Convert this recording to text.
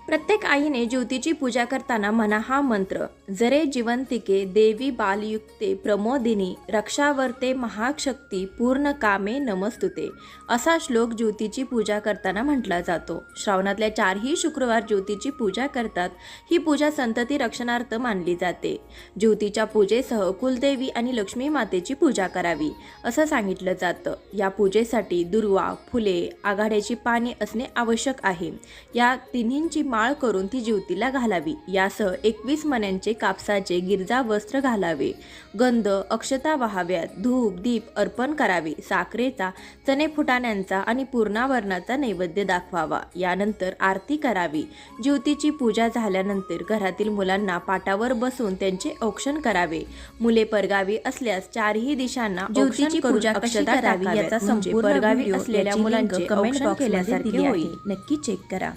प्रत्येक आईने ज्योतीची पूजा करताना म्हणा हा मंत्र, जरे जिवंतिके देवी बालयुक्ते प्रमोदिनी रक्षावर्ते महाशक्ती पूर्ण कामे नमस्तुते, असा श्लोक ज्योतीची पूजा करताना म्हटला जातो. श्रावणातल्या 4ही शुक्रवार ज्योतीची पूजा करतात. ही पूजा संतती रक्षणार्थ मानली जाते. ज्योतीच्या पूजेसह कुलदेवी आणि लक्ष्मी मातेची पूजा करावी असं सांगितलं जातं. या पूजेसाठी दुर्वा, फुले, आघाड्याची पाने असणे आवश्यक आहे. या तिन्हींची माळ करून ती ज्योतीला घालावी. यासह 21 मण्यांचे कापसाचे गिरजा वस्त्र घालावे. गंध, अक्षता वाहाव्यात. धूप दीप अर्पण करावे. साखरेचा, चणे फुटाण्यांचा आणि पूर्णावरणाचा नैवेद्य दाखवावा. यानंतर आरती करावी. ज्योतीची पूजा झाल्यानंतर घरातील मुलांना पाटावर बसून त्यांचे औक्षण करावे. मुले परगावी असल्यास 4ही दिशांना ज्योतीची पूजा कशी करावी याचा संपूर्ण व्हिडिओ असलेल्या मुलांचे कमेंट केल्यासारखे होईल. नक्की चेक करा.